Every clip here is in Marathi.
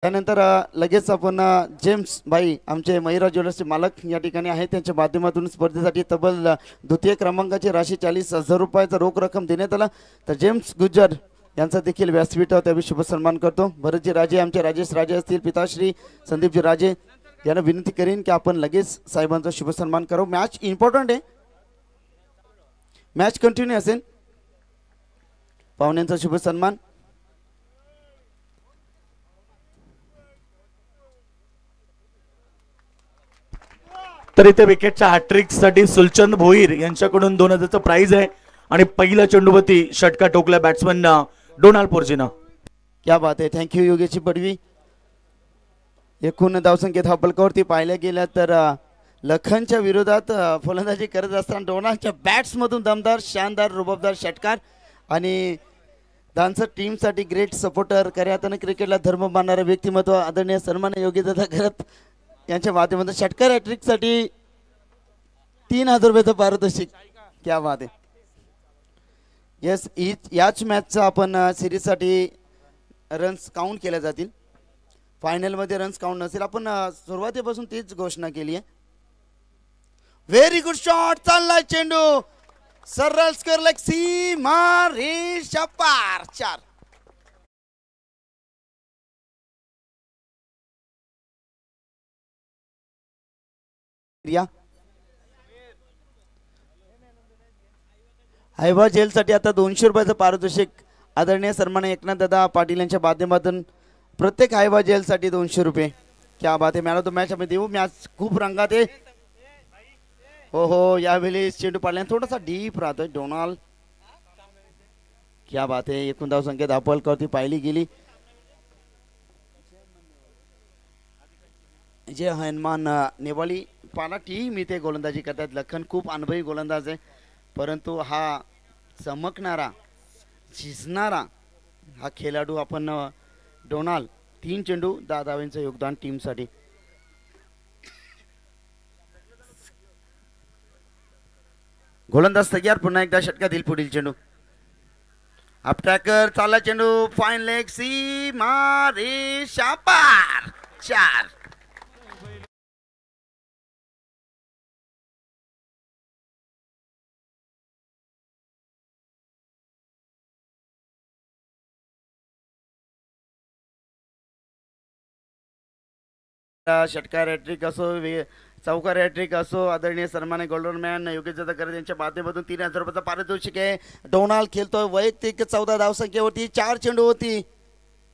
त्यानंतर लगेच आपण जेम्स भाई आमचे महिरा ज्वेलर्सचे मालक या ठिकाणी आहेत. त्यांच्या माध्यमातून स्पर्धेसाठी तब्बल द्वितीय क्रमांकाची राशी 40,000 रुपयाचा रोख रक्कम देण्यात आला. तर जेम्स गुज्जर यांचा देखील व्यासपीठावर त्यावेळी शुभ सन्मान करतो. भरतजी राजे आमचे राजेश राजे असतील, पिताश्री संदीपजी राजे यांना विनंती करीन की आपण लगेच साहेबांचा शुभ सन्मान करू. मॅच इम्पॉर्टंट आहे, मॅच कंटिन्यू असेल. पाहुण्यांचा शुभ सन्मान. तर इथे विकेटच्या हॅट्रिक साठी सुलचंद भोईर यांच्याकडून 2000चं प्राइज आहे आणि पहिला चेंडूवरती षटका टोकला बॅट्समन डोनाल्ड पोर्जिना. क्या बात आहे, थँक्यू योगेश पडवी. एकूण धावसंख्येत हा बलकावरती पाहिल्या गेल्या तर लखनच्या विरोधात फलंदाजी करत असताना डोनाल्डच्या बॅट्समधून दमदार शानदार रुबाबदार षटकार आणि डान्सर टीमसाठी ग्रेट सपोर्टर, खऱ्या अर्थाने क्रिकेटला धर्म मानणारे व्यक्तिमत्व आदरणीय सन्मान्य योगेश घरत यांच्या माध्यमातून षटकार हॅट्रिकसाठी 3000 रुपयाचं पारितोषिक. क्या बात आहे. यस, याच मॅचचा आपण सिरीजसाठी रन्स काउंट केल्या जातील. फायनलमध्ये रन्स काउंट नसेल. आपण सुरुवातीपासून तीच घोषणा केली आहे. व्हेरी गुड शॉट, चाललाय चेंडू सरळ स्क्वेअर लेग सीमा रेषा पार. 4. हायवा जेलसाठी आता 200 रुपयाचं पारितोषिक आदरणीय सन्मान्य एकनाथ दादा पाटील यांच्या माध्यमातून प्रत्येक हायवा जेलसाठी 200 रुपये. क्या बात आहे. मॅन ऑफ द मॅच आम्ही देऊ. मॅच खूप रंगात आहे. हो, यावेळी चेंडू पाडल्याने थोडासा डीप राहतोय डोनाल्ड. क्या बात आहे. एकूण धावसंख्या धापलकावरती पाहिली गेली. जे हनुमान नेवाळी पाला टीम इथे गोलंदाजी करतात. लखन खूप अनुभवी गोलंदाज आहे, परंतु हा चमकणारा झिजणारा हा खेळाडू आपण डोनाल्ड. 3 चेंडू 10 धावांचं योगदान टीमसाठी. गोलंदाज तयार. पुन्हा एकदा षटका देईल पुढील चेंडू. अपट्रॅकर चालला चेंडू फाईन लेग सीमा रेषा पार. 4. षटकार हॅट्रिक असो, चौकार हॅट्रिक असो, आदरणीय सन्मान्य गोल्डनमॅन योगेश दादा करत यांच्या माध्यमातून 3000 रुपयाचा पारितोषिक आहे. डोनाल्ड खेळतोय वैयक्तिक 14 धावसंख्येवरती 4 चेंडू होती.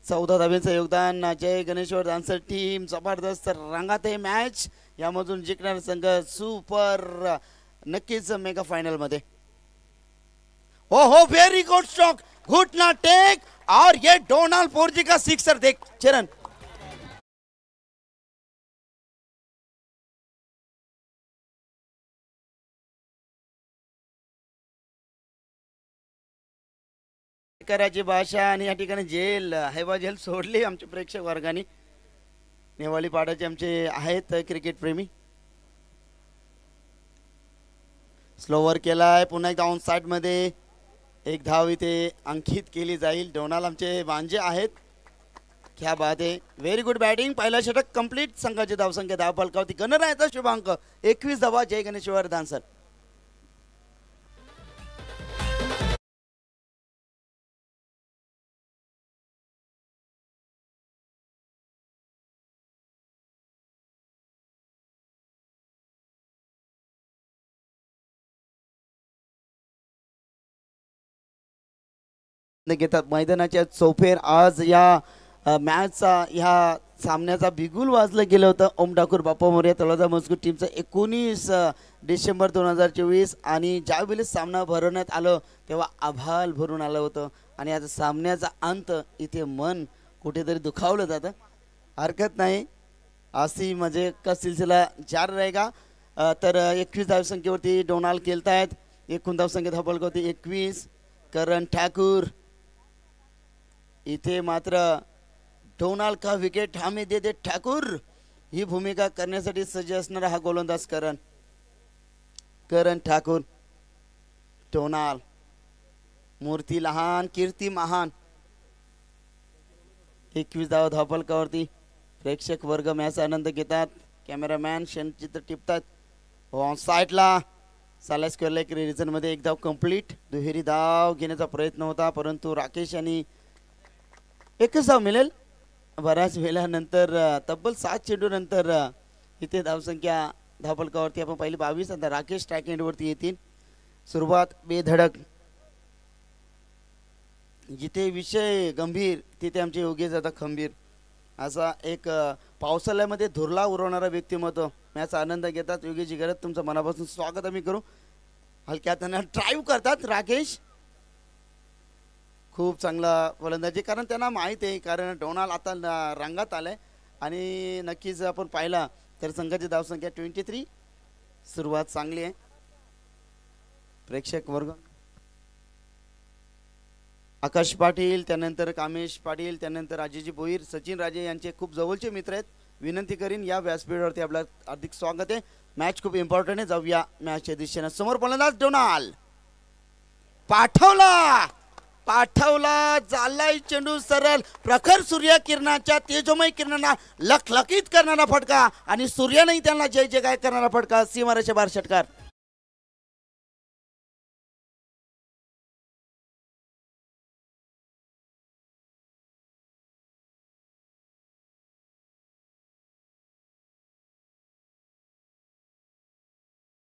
14 धाब्यांचं योगदान. जय गणेश्वर डान्सर टीम जबरदस्त रंगात आहे मॅच. यामधून जिंकणारा संघ सुपर नक्कीच मेगा फायनल मध्ये. हो, वेरी गुड स्ट्रोक, घुटना टेक और ये डोनाल्ड पोर्जी का सिक्सर देख चरण. कराची भाषा आणि या ठिकाणी जेल हैवा जेल सोडली आमच्या प्रेक्षक वर्गाने. नेवाळी पाड्याचे आमचे आहेत क्रिकेट प्रेमी. स्लोवर केलाय. पुन्हा एकदा ऑन साइड मध्ये एक धाव इथे अंकित केली जाईल. डोनाल्ड आमचे वांजे आहेत. क्या बात आहे. Very good batting. पहिला षटक कंप्लीट. संघाची धावसंख्या 10 फलकावती. गणरायाचा शुभांक 21 धावा. जय गणेश्वर डान्सर. घेतात मैदानाच्या चौफेर. आज या मॅचचा ह्या सामन्याचा बिगुल वाजलं गेलं होतं. ओम ठाकूर बाप्पा मोरया तळोजा मजकूर टीमचं 19 डिसेंबर 2024 आणि ज्यावेळी सामना भरवण्यात आलं तेव्हा आभाल भरून आलं होतं आणि आता सामन्याचा अंत इथे मन कुठेतरी दुखावलं जातं. हरकत नाही, अशी मजे का सिलसिला जारी रहेगा. तर 21 धावसंख्येवरती डोनाल्ड खेळतायत. एकूण धावसंख्येत हबल होती 21. करण ठाकूर इथे मात्र डोनाल्ड का विकेट हमें दे दे ठाकूर ही भूमिका करण्यासाठी सज्ज असणारा हा गोलंदाज करण ठाकूर. डोनाल्ड मूर्ती लहान कीर्ती महान. 21 धावा धावफलकावरती. प्रेक्षक वर्ग मॅच आनंद घेतात. कॅमेरामॅन क्षणचित्र टिपतात. ऑन साईडला साला स्क्वेअरला एक रिझनमध्ये एक धाव कंप्लीट. दुहेरी धाव घेण्याचा प्रयत्न होता परंतु राकेश यांनी एकच धाव मिळेल. बऱ्याच वेळानंतर तब्बल 7 चेंडू नंतर इथे धावसंख्या धावफलकावरती आपण पाहिली 22. आता राकेश स्ट्राईक एंडवरती येतील. सुरुवात बेधडक. जिथे विषय गंभीर तिथे आमचे योगेश आता खंबीर असा एक पावसाळ्यामध्ये धुरला उरवणारा व्यक्तिमत्व मॅच आनंद घेतात. योगेशजी गरज तुमचं मनापासून स्वागत आम्ही करू. हलक्या हाताने ड्राईव्ह करतात राकेश. खूप चांगला फलंदाजी कारण त्यांना माहीत आहे कारण डोनाल्ड आता रंगात आलाय आणि नक्कीच आपण पाहिला तर संघाची धावसंख्या 23. सुरुवात चांगली आहे. प्रेक्षक वर्ग आकाश पाटील त्यानंतर कामेश पाटील त्यानंतर राजेजी भोईर सचिन राजे यांचे खूप जवळचे मित्र आहेत. विनंती करीन या व्यासपीठावरती आपलं हार्दिक स्वागत आहे. मॅच खूप इम्पॉर्टंट आहे. जाऊया मॅचच्या दिशेने. समोर फलंदाज डोनाल्ड पाठवला चाललाय चेंडू सरळ प्रखर सूर्यकिरणाच्या तेजोमय किरणांना लखलखीत करणारा फटका आणि सूर्यानेही त्यांना जय जय करणारा फटका. सीमारेषे बाहेर षटकार.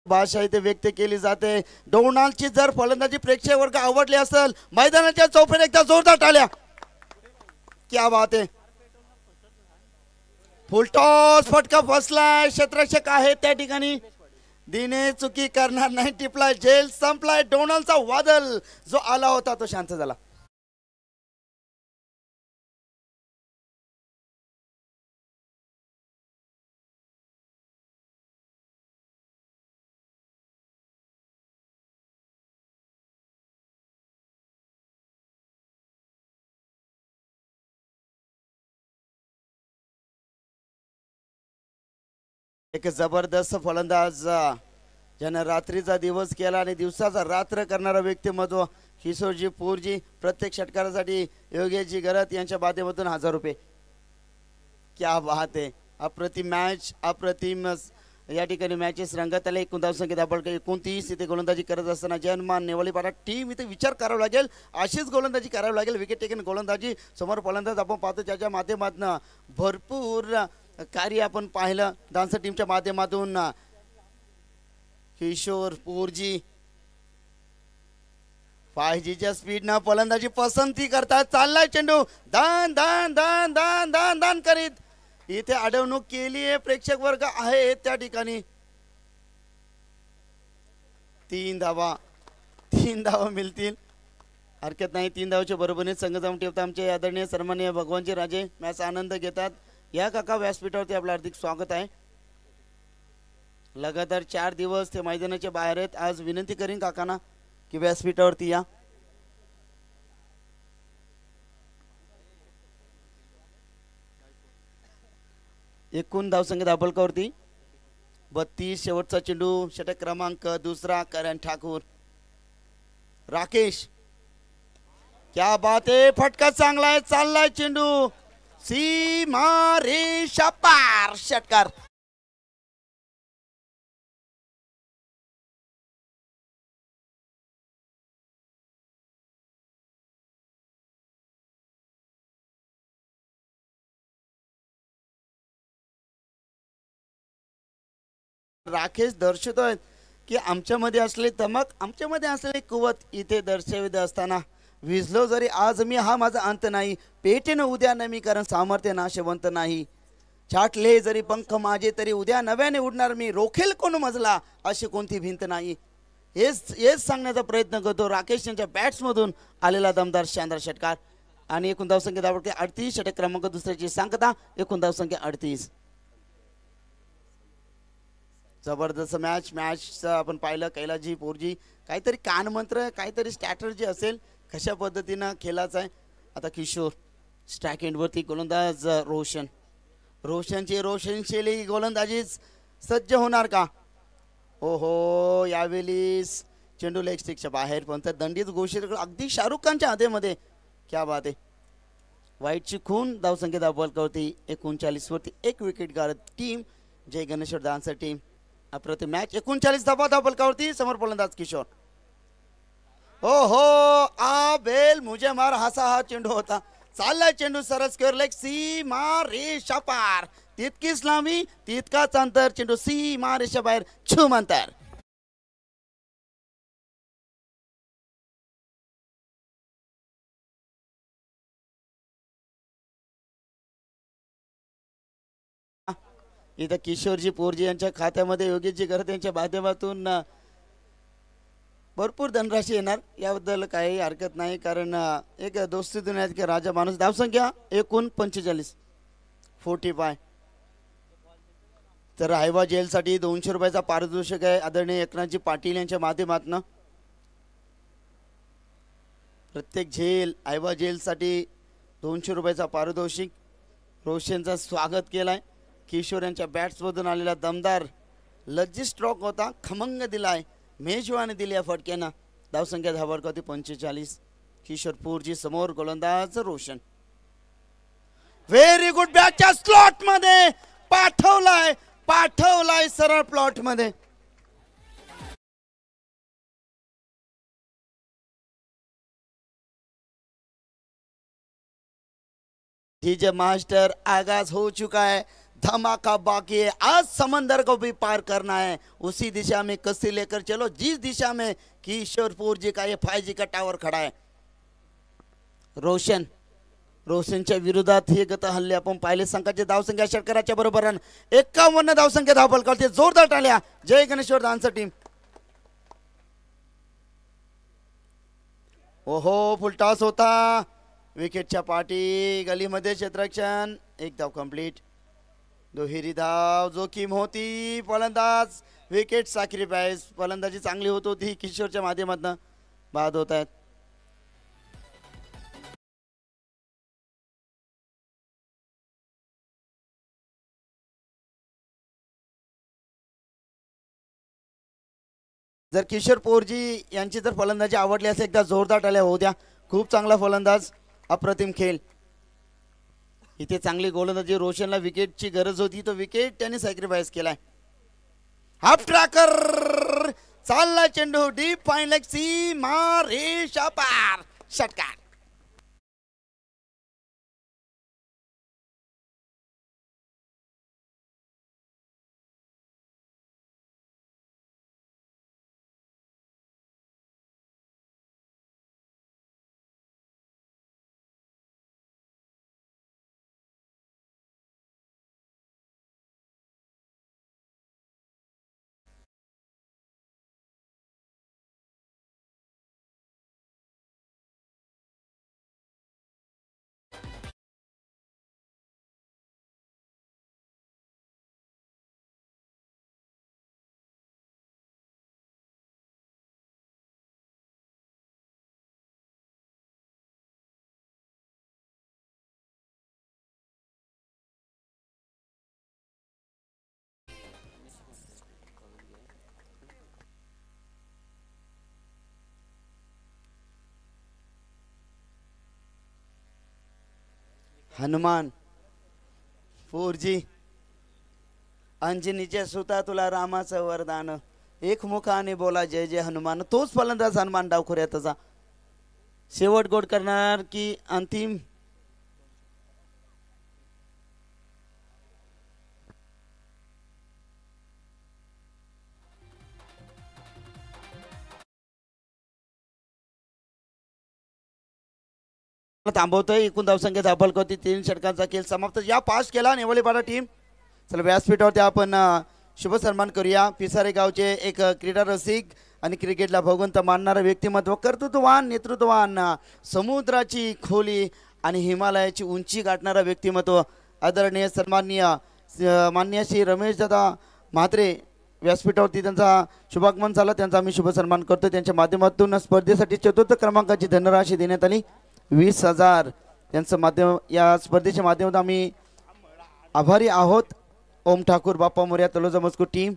भाषा इथे व्यक्त केली जाते. डोनाल्डची जर फलंदाजी प्रेक्षक वर्ग आवडली असेल मैदानाच्या चौफेर एकदा जोरदार टाळ्या. क्या बात आहे. फुलटॉस फटका फसलाय. क्षेत्ररक्षक आहे त्या ठिकाणी. दिने चुकी करणार नाही. टिपलाय झेल संपलाय. डोनाल्डचा वादळ जो आला होता तो शांत झाला. एक जबरदस्त फलंदाज ज्यानं रात्रीचा दिवस केला आणि दिवसाचा रात्र करणारा व्यक्तिमत्व किशोरजी पूरजी. प्रत्येक षटकारासाठी योगेशजी गरत यांच्या माध्यमातून 1000 रुपये. क्या बात आहे. अप्रतिम मॅच अप्रतिम या ठिकाणी मॅचेस रंगत आले. 19 संख्येत आपण 29 इथे गोलंदाजी करत असताना जनमान नेवाळीपाडा टीम इथे विचार करावा लागेल. अशीच गोलंदाजी करावी लागेल. विकेट टेकन गोलंदाजी. समोर फलंदाज आपण पाहतो ज्याच्या माध्यमातून भरपूर कार्य आपण पाहिलं. डान्सर टीमच्या माध्यमातून किशोर पूरजी 5Gच्या स्पीडनं फलंदाजी पसंती करतात. चाललाय चेंडू दान दान दान दान दान दान करीत इथे अडवणूक केली आहे. प्रेक्षक वर्ग आहे त्या ठिकाणी. 3 धावा मिळतील हरकत नाही. 3 धावाच्या बरोबरीने संघ जाऊन ठेवता आमचे आदरणीय सन्माननीय भगवानजी राजे मॅच आनंद घेतात. या काका व्यासपीठावरती आपलं हार्दिक स्वागत आहे. लगातार 4 दिवस ते मैदानाच्या बाहेर आहेत. आज विनंती करीन काकांना की व्यासपीठावरती या. एकूण धावसंख्या धावफलकावरती 32. शेवटचा चेंडू षटक क्रमांक 2 करण ठाकूर. राकेश क्या बात आहे. फटका चांगला आहे. चाललाय चेंडू सीमा रेषा पार षटकार. राकेश दर्शवतोय की आमच्यामध्ये असले तमक आमच्यामध्ये असलेली कुवत इथे दर्शवित असताना विझलो जरी आज मी हा माझा अंत नाही. पेटेन उद्या नमी कारण सामर्थ्य नाशवंत नाही. छाटले जरी पंख माझे तरी उद्या नव्याने उडणार मी. रोखेल कोण मजला अशी कोणती भिंत नाही. हेच सांगण्याचा प्रयत्न करतो राकेश यांच्या बॅट्समधून आलेला दमदार शानदार षटकार. आणि एकूण धावसंख्या धावफलक 38. षटक क्रमांक 2ची सांगता. एकूण धावसंख्या 38. जबरदस्त मॅच आपण पाहिलं. कैलाजी पोरजी काहीतरी कानमंत्र काहीतरी स्ट्रॅटर्जी असेल कशा पद्धतीनं खेळायचं आहे. आता किशोर स्ट्राईक एंडवरती गोलंदाज रोशनची रोशनशैली गोलंदाजीच सज्ज होणार का. ओहो यावेळी चेंडू लेग स्टिकच्या बाहेर पण दंडीत घोषित अगदी शाहरुख खानच्या हातेमध्ये. क्या बात आहे. वाईटची खून धावसंख्या धावपलकावरती 39 वरती 1 विकेट गारद टीम जय गणेश्वर डान्सर टीम. अप्रतिम मॅच. 39 धावा धावपलकावरती समोर फलंदाज किशोर. ओहो आ बेल मुझे मार हा चेंडू होता. चाललाय चेंडू सरळ स्क्वेअर लेग सीमा रेषा पार. तितकीच लांबी तितकाच अंतर. चेंडू सीमा रेषा बाहेर छुम अंतर. इथं किशोरजी पोरजी यांच्या खात्यामध्ये योगेशजी घर त्यांच्या माध्यमातून भरपूर धनराशी येणार याबद्दल काही हरकत नाही. कारण एक दोस्ती दुनियात की राजा माणूस. धावसंख्या 45 45. तर आयवा जेलसाठी 200 रुपयाचा पारितोषिक आहे आदरणीय एकनाथजी पाटील यांच्या माध्यमातून. प्रत्येक जेल आयवा जेलसाठी 200 रुपयाचा पारितोषिक. रोशनचं स्वागत केलाय. किशोर यांच्या बॅट्समधून आलेला दमदार लज्जित स्ट्रोक होता. खमंग दिलाय मेजवानी दिली या फटक्यानं. धावसंख्या धावपलकावरती 45. किशोर पूरजी समोर गोलंदाज रोशन. Very good. बॅटच्या स्लॉट मध्ये पाठवलाय सरळ प्लॉट मध्ये. डीजे मास्टर आगाज हो चुका है. धमाका बाकी है. आज समंदर को भी पार करना है. उसी दिशा में कस्सी लेकर चलो जिस दिशा में किशोरपुर जी का ये 5G का टावर खड़ा है. रोशनच्या विरोधात हे गत हल्ले आपण पाहिले. संघाची धावसंख्या षटकाराच्या बरोबर रन. 51 धावसंख्या धावपलकावरती जोरदार टाळ्या जय गणेश्वर डान्सर टीम. ओहो फुलटॉस होता. विकेटच्या पाठी गलीमध्ये क्षेत्ररक्षण. 1 धाव कंप्लीट. दुहेरी धाव जोखीम होती. फलंदाज विकेट सॅक्रिफाईस. फलंदाजी चांगली होत होती. किशोरच्या माध्यमातून बाद होत आहेत. जर किशोर पोरजी यांची जर फलंदाजी आवडली असेल एकदा जोरदार टाळ्या होऊ द्या. खूप चांगला फलंदाज. अप्रतिम खेळ. इथे चांगली गोलंदाजी. रोशनला विकेटची गरज होती तो विकेट त्यांनी सॅक्रिफाईस केलाय. हाफ ट्रॅकर चालला चेंडू डीप फाईन लेग सीमा रेषा पार. षटकार. हनुमान 4G अंजनीचे सुता तुला रामाचं वरदान. एकमुखाने बोला जय जय हनुमान. तोच फलंदाज हनुमान डावखोऱ्याचा शेवट गोड करणार की अंतिम. थांबवतोय. एकूण धावसंख्या धावपलकावरती 3 षटकांचा खेळ समाप्त. या पास केला नेवळीपाडा टीम. चला व्यासपीठावरती आपण शुभ सन्मान करूया. पिसारे गावचे एक क्रीडा रसिक आणि क्रिकेटला भगवंत मानणारे व्यक्तिमत्व. कर्तृत्ववान नेतृत्ववान. समुद्राची खोली आणि हिमालयाची उंची गाठणारा व्यक्तिमत्व आदरणीय सन्माननीय माननीय श्री रमेश दादा म्हात्रे व्यासपीठावरती त्यांचा शुभागमन झाला. त्यांचा आम्ही शुभ सन्मान करतो. त्यांच्या माध्यमातून स्पर्धेसाठी 4th क्रमांकाची धनराशी देण्यात आली 20,000. त्यांचं माध्यम या स्पर्धेच्या माध्यमातून आम्ही आभारी आहोत. ओम ठाकूर बाप्पा मोर्या तलोजा मस्कूर टीम.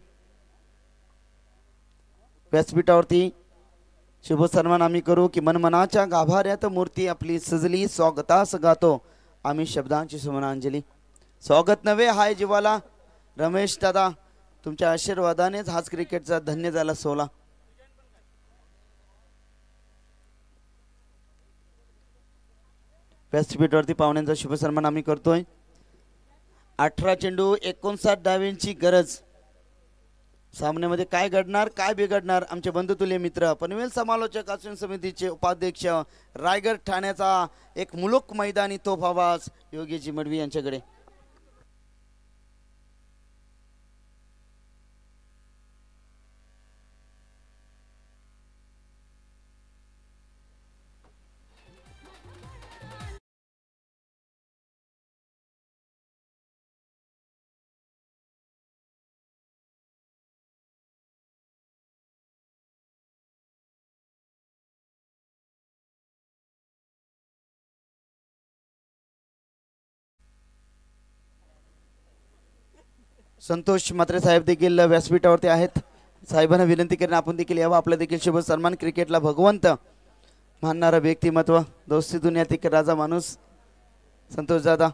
व्यासपीठावरती शुभ सन्मान आम्ही करू की मनमनाच्या गाभाऱ्यात मूर्ती आपली सजली स्वागतास गातो आम्ही शब्दांची सुमनांजली. स्वागत नव्हे हाय जीवाला. रमेश दादा तुमच्या आशीर्वादानेच हाच क्रिकेटचा धन्य झाला सोला. व्यासपीठावरती पाहुण्यांचा शुभ सन्मान आम्ही करतोय. 18 चेंडू 59 डावींची गरज. सामन्यामध्ये काय घडणार काय बिघडणार. आमचे बंधुतुल्य मित्र पनवेल समालोचक आचरण समितीचे उपाध्यक्ष रायगड ठाण्याचा एक मुलुक मैदानी तोफ आवाज योगीजी मडवी यांच्याकडे. संतोष म्हात्रे साहेब देखील व्यासपीठावरती आहेत. साहेबांना विनंती करेन आपण देखील यावं. आपला देखील शुभ सन्मान. क्रिकेटला भगवंत मानणारा व्यक्तिमत्व दोस्ती दुनियातील राजा माणूस संतोष दादा.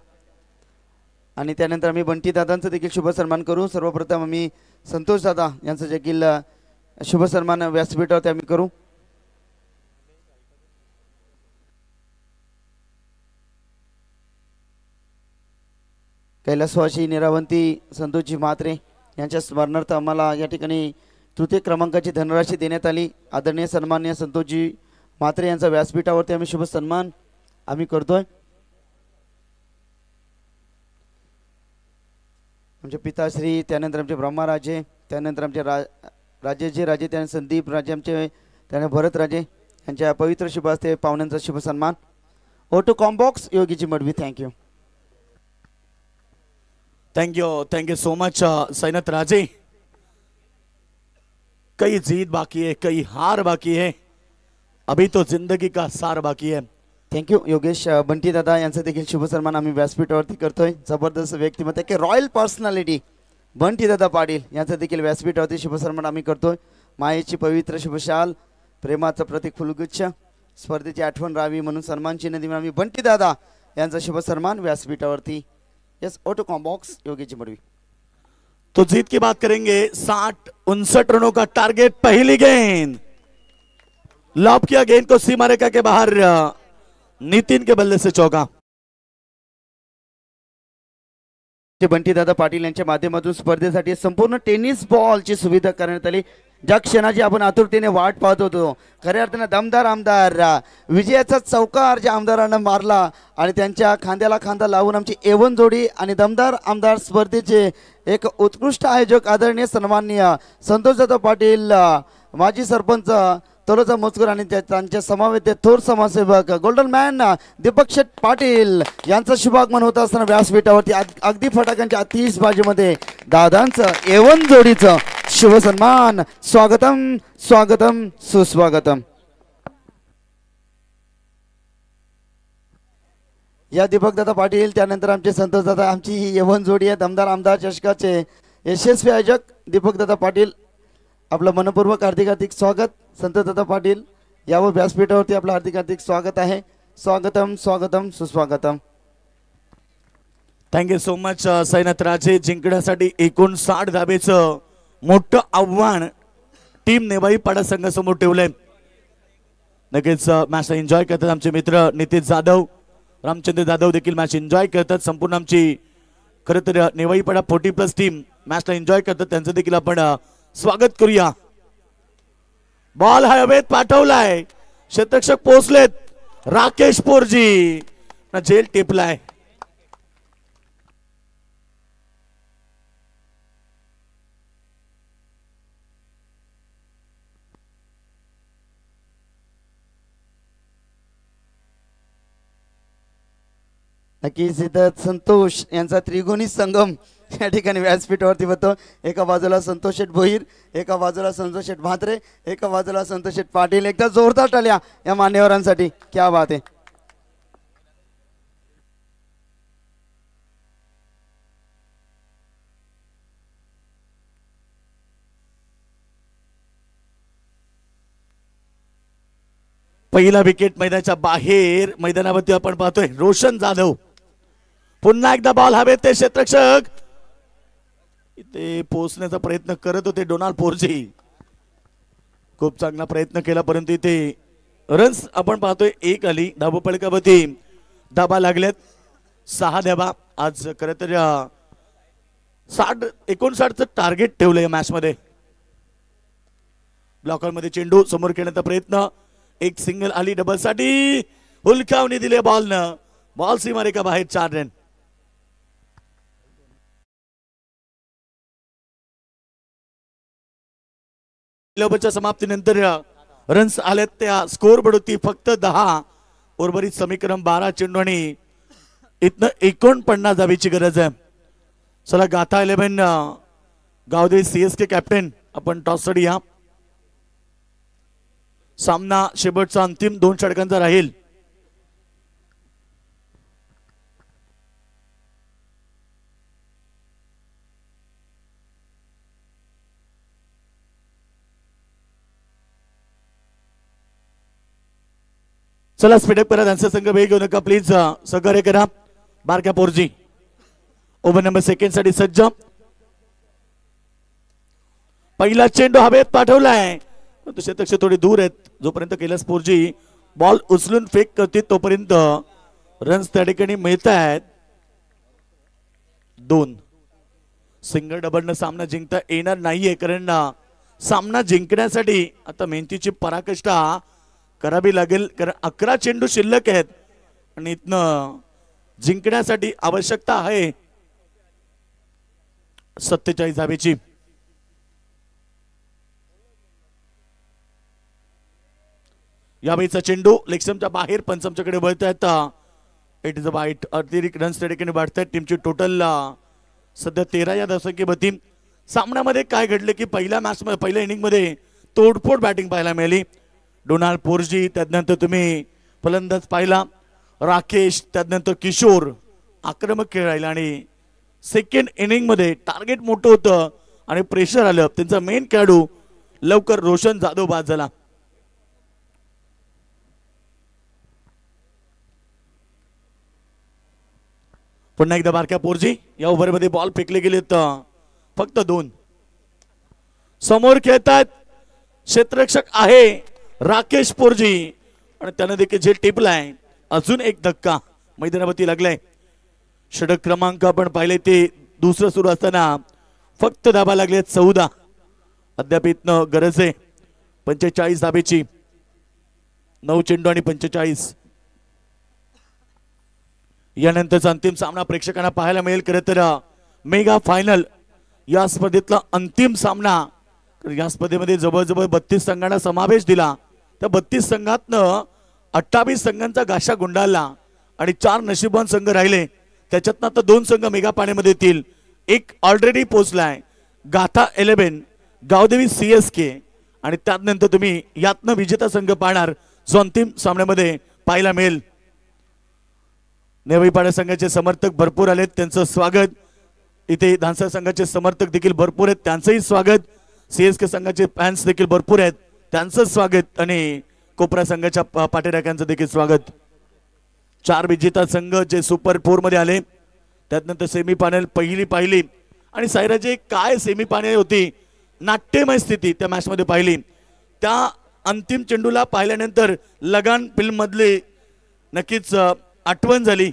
आणि त्यानंतर आम्ही बंटी दादांचा देखील शुभ सन्मान करू. सर्वप्रथम आम्ही संतोष दादा यांचं देखील शुभ सन्मान व्यासपीठावरती आम्ही करू. कैलासवासी निरावंती संतोषजी म्हात्रे यांच्या स्मरणार्थ आम्हाला या ठिकाणी तृतीय क्रमांकाची धनराशी देण्यात आली. आदरणीय सन्माननीय संतोषजी म्हात्रे यांचा व्यासपीठावरती आम्ही शुभ सन्मान आम्ही करतोय. आमचे पिताश्री, त्यानंतर आमचे ब्रह्माराजे, त्यानंतर आमचे राजेजी राजे, त्यानंतर संदीप राजे, आमचे त्यानंतर भरत राजे यांच्या पवित्र शुभ हस्ते पाहुण्यांचा शुभ सन्मान. Auto combox Yogiji Madvi. Thank you thank you so much सैनत राजे. कई जीत बाकी है, कई हार बाकी है, अभी तो जिंदगी का सार बाकी है. थँक्यू योगेश. बंटी दादा यांचं देखील शुभ सन्मान आम्ही व्यासपीठावरती करतोय. जबरदस्त व्यक्तिमत्व की रॉयल पर्सनॅलिटी बंटी दादा पाटील यांचं देखील व्यासपीठावरती शुभ सन्मान आम्ही करतोय. मायेची पवित्र शुभशाल, प्रेमाचं प्रतीक फुलगुच्छ, स्पर्धेची आठवण राहावी म्हणून सन्मान चिन्ह देऊन आम्ही बंटी दादा यांचा शुभ सन्मान व्यासपीठावरती. Yes auto combox Yogiji Madvi. तो जीत की बात करेंगे. 60-59 रनों का टारगेट. पहली गेंद लॉब किया, गेंद को सीमा रेखा के बाहर. नितिन के बल्ले से चौका. बंटी दादा पाटील यांच्या माध्यमातून स्पर्धेसाठी संपूर्ण टेनिस बॉलची सुविधा करण्यात आली. ज्या क्षणाची आपण आतुरतेने वाट पाहत होतो, खऱ्या अर्थानं दमदार आमदार विजयाचा चौकार ज्या आमदारांना मारला आणि त्यांच्या खांद्याला खांदा लावून आमची एवन जोडी आणि दमदार आमदार स्पर्धेचे एक उत्कृष्ट आयोजक आदरणीय सन्माननीय संतोषदादा पाटील, माजी सरपंच तलोजा मजकूर आणि त्यांच्या समवेत थोर समाजसेवक गोल्डन मॅन दीपक शेठ पाटील यांचं शुभागमन होत असताना व्यासपीठावरती अगदी फटाक्यांच्या आतिषबाजीमध्ये दादांचं एवन जोडीचं शुभ सन्मान. स्वागतम स्वागतम सुस्वागतम. या दीपक दादा पाटील, त्यानंतर आमचे संतोष दादा, आमची ही एवन जोडी आहे. दमदार आमदार चषकाचे यशस्वी आयोजक दीपक दादा पाटील, आपलं मनपूर्वक हार्दिक हार्दिक स्वागत. संतोष दादा पाटील यावर व्यासपीठावरती आपलं हार्दिक हार्दिक स्वागत आहे. स्वागतम स्वागतम सुस्वागतम. थँक्यू सो मच सैनत राजे. जिंकण्यासाठी 59 धाबेचं मोठं आव्हान टीम नेवाई पाडा संघासमोर ठेवलंय. नक्कीच मॅच एन्जॉय करतात आमचे मित्र नितीश जाधव, रामचंद्र जाधव देखील मॅच एन्जॉय करतात. संपूर्ण आमची खरं तर नेवाई पाडा 40+ टीम मॅचला एन्जॉय करतात. त्यांचं देखील आपण स्वागत करूया. बॉल हवेत पाठवलाय, क्षेत्ररक्षक पोहोचलेत. राकेश पोरजी ना जेल टिपलाय. नक्कीच इथं संतोष यांचा त्रिगुणी संगम या ठिकाणी व्यासपीठावरती होतो. एका बाजूला संतोष शेठ भोईर, एका बाजूला संतोष शेठ म्हात्रे, एका बाजूला संतोष शेठ पाटील. एकदा जोरदार टाळ्या या मान्यवरांसाठी. क्या बात आहे. पहिला विकेट मैदानाच्या बाहेर. मैदानावरती आपण पाहतोय रोशन जाधव पुन्हा एकदा बॉल हवेत ते क्षेत्ररक्षक इथे पोहोचण्याचा प्रयत्न करत होते डोनाल्ड पोर्जी. खूप चांगला प्रयत्न केला परंतु इथे रन्स आपण पाहतोय एक आली. धावपळकावरती धाबा लागल्यात 6 धाबा. आज खरं तर 59चं टार्गेट ठेवलं या मॅच मध्ये. ब्लॉकर मध्ये चेंडू समोर खेळण्याचा प्रयत्न. एक सिंगल आली डबल साठी. हुलकावणी दिले बॉलनं. बॉल सीमारेखा बाहेर 4 रन. ओव्हरच्या समाप्तीनंतर रन्स आलेत. त्या स्कोर बोर्ड होती फक्त 10. उर्वरित समीकरण 12 चेंडू आणि इथनं 49 धावेची गरज आहे. चला गाथा 11 गावदेवी CSK कॅप्टन आपण टॉस साठी या. सामना शेवटचा अंतिम 2 षटकांचा राहील. चला स्पीडअप करा. त्यांचा संघ वेग घेऊ नका प्लीज. सहकार्य करा. बारक्या पोर्जी ओव्हर नंबर 2 साठी सज्ज. पहिला चेंडू हवेत पाठवलाय. क्षेत्ररक्षक थोडी दूर आहेत. जोपर्यंत कैलास पोर्जी बॉल उचलून फेक करते तोपर्यंत रन्स त्या ठिकाणी मिळत आहेत 2. सिंगल डबल न सामना जिंकता येणार नाहीये कारण सामना जिंकण्यासाठी आता मेहनतीची पराकाष्ठा करावी लागेल. कारण 11 चेंडू शिल्लक आहेत आणि इथनं जिंकण्यासाठी आवश्यकता आहे 47 धावेची. यावेळीचा चेंडू लेगस्टंपच्या बाहेर पंचमच्याकडे वळत आहेत. इट इज अ वाईट. अतिरिक्त रन्स त्या ठिकाणी वाढत आहेत. टीमची टोटल सध्या 13 या धावसंख्येवरती. सामन्यामध्ये काय घडले की पहिल्या इनिंग मध्ये तोडफोड बॅटिंग पाहायला मिळाली. डोनाल्ड पोर्जी, त्यानंतर तुम्ही फलंदाज पाहिला राकेश, त्यानंतर किशोर आक्रमक खेळ राहिला आणि सेकंड इनिंग मध्ये टार्गेट मोठं होतं आणि प्रेशर आलं. त्यांचा मेन खेळाडू लवकर रोशन जाधव बाद झाला. पुन्हा एकदा बारक्या पोर्जी. या ओव्हरमध्ये बॉल फेकले गेलेत फक्त 2. समोर खेळतात क्षेत्ररक्षक आहे राकेश पोर्जी आणि त्याने देखील जे टिपलाय. अजून एक धक्का मैदानावरती लागलाय. षटक क्रमांक आपण पाहिले ते दुसरं सुरू असताना फक्त धाबा लागले 14. अद्याप इथनं गरज आहे 45 धाबेची. 9 चेंडू आणि 45. यानंतरचा अंतिम सामना प्रेक्षकांना पाहायला मिळेल. खरं तर मेगा फायनल या स्पर्धेतला अंतिम सामना. या स्पर्धेमध्ये जवळजवळ 32 संघांना समावेश दिला. त्या 32 संघातनं 28 संघांचा गाशा गुंडाळला आणि 4 नशीबवान संघ राहिले. त्याच्यातनं आता 2 संघ मेगा पाण्यामध्ये येतील. एक ऑलरेडी पोहोचलाय गाथा 11 गावदेवी CSK आणि त्यानंतर तुम्ही यातनं विजेता संघ पाहणार जो अंतिम सामन्यामध्ये पाहायला मिळेल. नेवाईपाडा संघाचे समर्थक भरपूर आलेत, त्यांचं स्वागत. इथे धानसा संघाचे समर्थक देखील भरपूर आहेत, त्यांचंही स्वागत. CSK संघाचे फॅन्स देखील भरपूर आहेत, त्यांचं स्वागत. आणि कोपरा संघाच्या पाठीराख्यांचं देखील स्वागत. 4 विजेता संघ जे सुपर 4 मध्ये आले. त्यानंतर सेमी फायनल पाहिली आणि सायराची काय सेमी फायनल होती. नाट्यमय स्थिती त्या मॅच मध्ये पाहिली. त्या अंतिम चेंडूला पाहिल्यानंतर लगान फिल्म मधली नक्कीच आठवण झाली.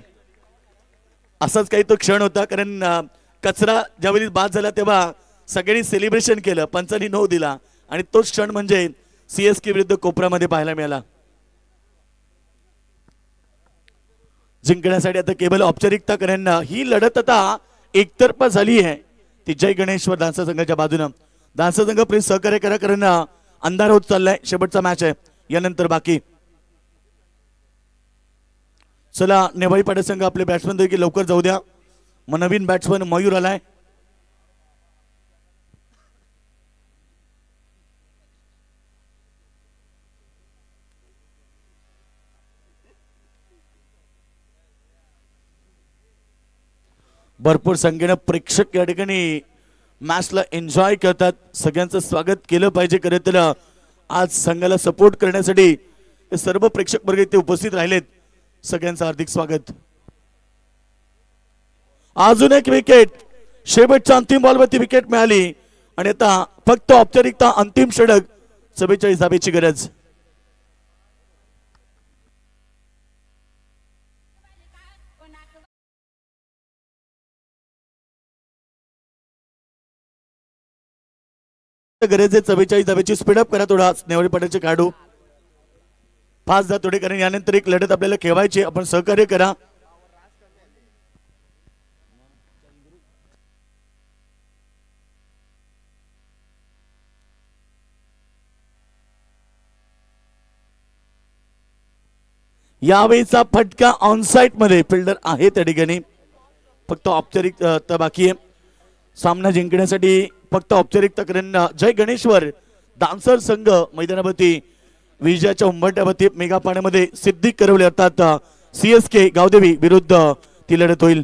असाच काही तो क्षण होता. कारण कचरा ज्यावेळी बाद झाला तेव्हा सगळ्यांनी सेलिब्रेशन केलं, पंचांनी 9 दिला आणि तोच क्षण म्हणजे CSK विरुद्ध कोपरामध्ये पाहायला मिळाला. जिंकण्यासाठी आता केवळ औपचारिकता कारण ही लढत आता एकतर्फा झाली आहे. ती जय गणेश्वर धानसा संघाच्या बाजूने. धानसा संघ प्लीज सहकार्य करा कारण अंधार होत चाललाय. शेवटचा मॅच आहे, यानंतर बाकी. चला नेवाई पाडा संघ आपले बॅट्समन देखील लवकर जाऊ द्या. नवीन बॅट्समन मयूर आलाय. भरपूर संख्येने प्रेक्षक या ठिकाणी मॅचला एन्जॉय करतात. सगळ्यांचं स्वागत केलं पाहिजे. खरं तर आज संघाला सपोर्ट करण्यासाठी सर्व प्रेक्षक वर्ग इथे उपस्थित राहिलेत. सगळ्यांचं हार्दिक स्वागत. अजून एक विकेट, शेवटच्या अंतिम बॉलवरती विकेट मिळाली आणि आता फक्त औपचारिकता अंतिम षटक 44 धावेची गरज. गरज आहे 44 धावेची. स्पीडअप करा थोडा नेवरी पडायचे काढू 5 धाव थोडे, कारण यानंतर एक लढत आपल्याला खेळवायची. आपण सहकार्य करा. यावेळीचा फटका ऑनसाइट मध्ये फिल्डर आहे त्या ठिकाणी. फक्त औपचारिकता बाकी आहे. सामना जिंकण्यासाठी फक्त औपचारिकता करून जय गणेश्वर डान्सर संघ मैदानावरती विजयाच्या उंबरठ्यावरती मेगा पाण्यामध्ये सिद्धी करवले अर्थात CSK गावदेवी विरुद्ध ती लढत होईल.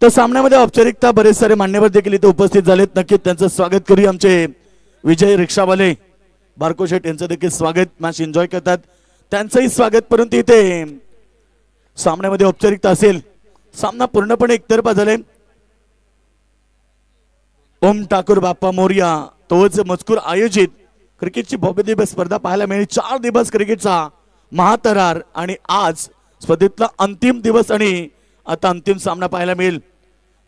तर सामन्यामध्ये औपचारिकता बरेच सारे मान्यवर देखील इथे उपस्थित झालेत. नक्कीच त्यांचं स्वागत करूया. आमचे विजय रिक्षावाले बारको शेठ यांचं देखील स्वागत. मॅच एन्जॉय करतात त्यांचंही स्वागत. परंतु इथे सामन्यामध्ये औपचारिकता असेल. सामना पूर्णपणे एकतर्फा झाले. ओम ठाकूर बाप्पा मोर्या तोच मजकूर आयोजित क्रिकेटची भव्य दिवस स्पर्धा पाहायला मिळेल. 4 दिवस क्रिकेटचा महातरार आणि आज स्पर्धेतला अंतिम दिवस आणि आता अंतिम सामना पाहायला मिळेल.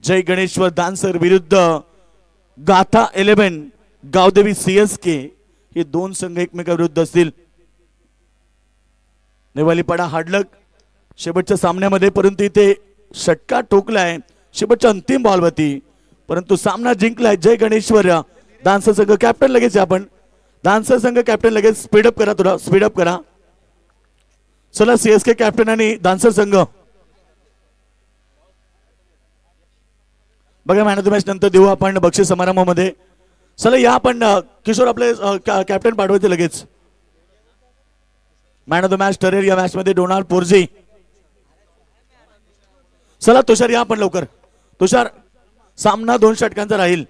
जय गणेश्वर डान्सर विरुद्ध गाथा 11 गावदेवी CSK हे दोन संघ एकमेकाविरुद्ध असतील. नेवालीपाडा हाडलक शेवटच्या सामन्यामध्ये, परंतु इथे षटका ठोकलाय शेवटच्या अंतिम बॉलवरती, परंतु सामना जिंकलाय जय गणेश्वर डान्सर संघ. कॅप्टन लगेच आपण डान्सर संघ कॅप्टन लगेच स्पीडअप करा, थोडा स्पीडअप करा. चला CSK कॅप्टन आणि डान्सर संघ बघा. मॅन ऑफ द मॅच नंतर देऊ आपण बक्षीस समारंभामध्ये. चला या आपण किशोर आपले कॅप्टन पाठवायचे लगेच. मॅन ऑफ द मॅच ठरेल या मॅच मध्ये डोनाल्ड पोर्जी. चला तुषार या आपण लवकर. तुषार सामना 2 षटकांचा राहील.